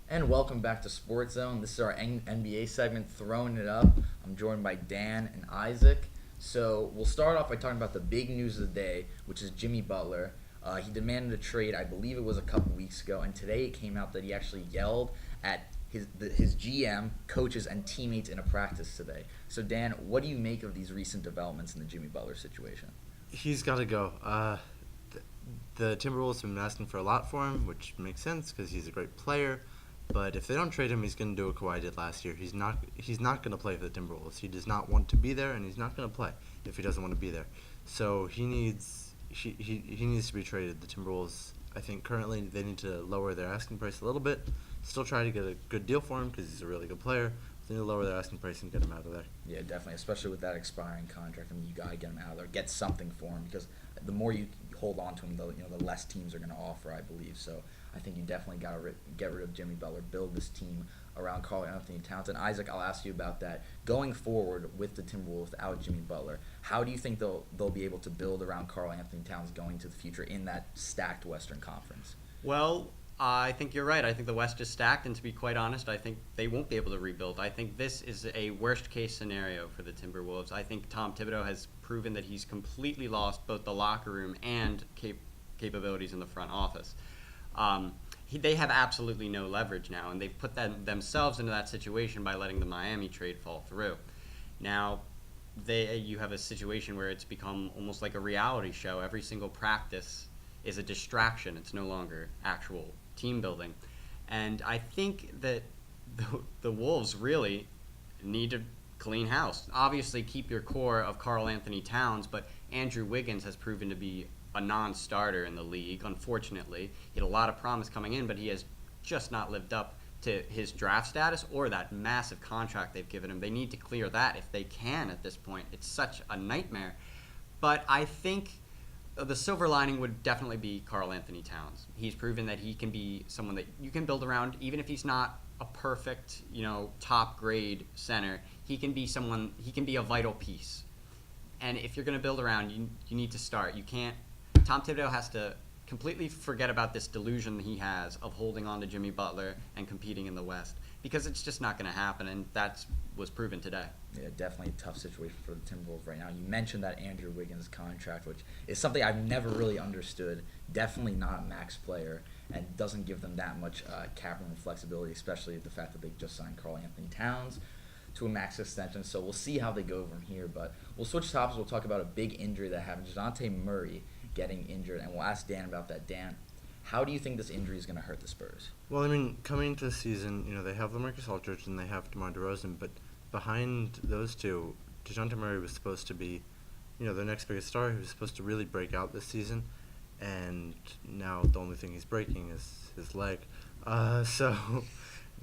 And welcome back to Sports Zone. This is our NBA segment, Throwing It Up. I'm joined by Dan and Isaac. So we'll start off by talking about the big news of the day, which is Jimmy Butler. He demanded a trade, I believe it was a couple weeks ago, and today it came out that he actually yelled at his GM, coaches, and teammates in a practice today. So Dan, what do you make of these recent developments in the Jimmy Butler situation? He's got to go. The Timberwolves have been asking for a lot for him, which makes sense because he's a great player. But if they don't trade him, he's going to do what Kawhi did last year. He's not going to play for the Timberwolves. He does not want to be there, and he's not going to play if he doesn't want to be there. So he needs to be traded. The Timberwolves, I think, currently they need to lower their asking price a little bit. Still try to get a good deal for him because he's a really good player. They need to lower their asking price and get him out of there. Yeah, definitely, especially with that expiring contract. I mean, you gotta get him out of there, get something for him because the more you hold on to him, the less teams are going to offer, I believe. So I think you definitely got to get rid of Jimmy Butler, build this team around Karl Anthony Towns. And Isaac, I'll ask you about that. Going forward with the Timberwolves without Jimmy Butler, how do you think they'll be able to build around Karl Anthony Towns going to the future in that stacked Western Conference? Well, I think you're right. I think the West is stacked, and to be quite honest, I think they won't be able to rebuild. I think this is a worst-case scenario for the Timberwolves. I think Tom Thibodeau has proven that he's completely lost both the locker room and capabilities in the front office. They have absolutely no leverage now, and they've put themselves into that situation by letting the Miami trade fall through. Now, you have a situation where it's become almost like a reality show. Every single practice is a distraction. It's no longer actual team building. And I think that the Wolves really need to clean house. Obviously, keep your core of Karl Anthony Towns, but Andrew Wiggins has proven to be a non-starter in the league, unfortunately. He had a lot of promise coming in, but he has just not lived up to his draft status or that massive contract they've given him. They need to clear that if they can at this point. It's such a nightmare. But I think the silver lining would definitely be Karl Anthony Towns. He's proven that he can be someone that you can build around, even if he's not a perfect, top grade center. He can be a vital piece. And if you're going to build around, you need to start. Tom Thibodeau has to completely forget about this delusion he has of holding on to Jimmy Butler and competing in the West, because it's just not going to happen, and that was proven today. Yeah, definitely a tough situation for the Timberwolves right now. You mentioned that Andrew Wiggins contract, which is something I've never really understood. Definitely not a max player and doesn't give them that much cap room flexibility, especially the fact that they just signed Karl Anthony Towns to a max extension. So we'll see how they go from here. But we'll switch topics. We'll talk about a big injury that happened. DeJounte Murray getting injured, and we'll ask Dan about that. Dan, how do you think this injury is going to hurt the Spurs? Well, coming into the season, they have LaMarcus Aldridge and they have DeMar DeRozan, but behind those two, DeJounte Murray was supposed to be, their next biggest star. He was supposed to really break out this season, and now the only thing he's breaking is his leg. So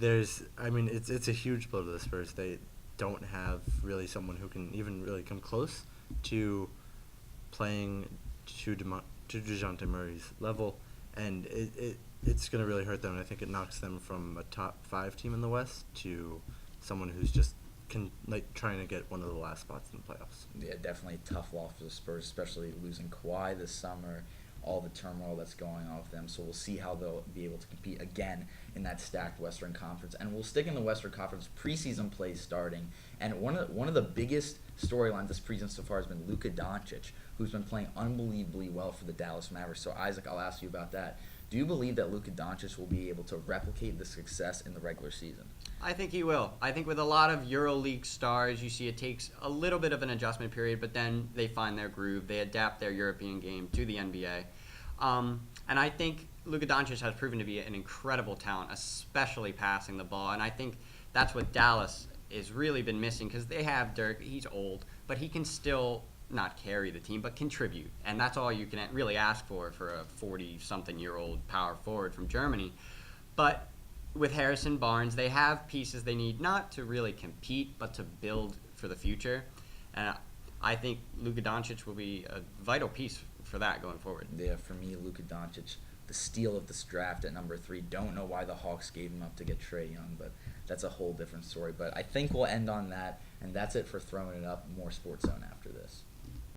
it's a huge blow to the Spurs. They don't have really someone who can even really come close to playing to DeJounte Murray's level, and it's going to really hurt them. And I think it knocks them from a top 5 team in the West to someone who's just trying to get one of the last spots in the playoffs. Yeah, definitely a tough loss for the Spurs, especially losing Kawhi this summer, all the turmoil that's going on with them. So we'll see how they'll be able to compete again in that stacked Western Conference. And we'll stick in the Western Conference. Preseason plays starting, and one of the biggest storylines this preseason so far has been Luka Doncic, who's been playing unbelievably well for the Dallas Mavericks. So Isaac, I'll ask you about that. Do you believe that Luka Doncic will be able to replicate the success in the regular season? I think he will. I think with a lot of EuroLeague stars, you see it takes a little bit of an adjustment period, but then they find their groove. They adapt their European game to the NBA. And I think Luka Doncic has proven to be an incredible talent, especially passing the ball. And I think that's what Dallas has really been missing, because they have Dirk. He's old, but he can still not carry the team, but contribute. And that's all you can really ask for a 40-something-year-old power forward from Germany. But with Harrison Barnes, they have pieces they need not to really compete, but to build for the future. And I think Luka Doncic will be a vital piece for that going forward. Yeah, for me, Luka Doncic, the steal of this draft at number 3. Don't know why the Hawks gave him up to get Trae Young, but that's a whole different story. But I think we'll end on that, and that's it for Throwing It Up. More Sports Zone after this.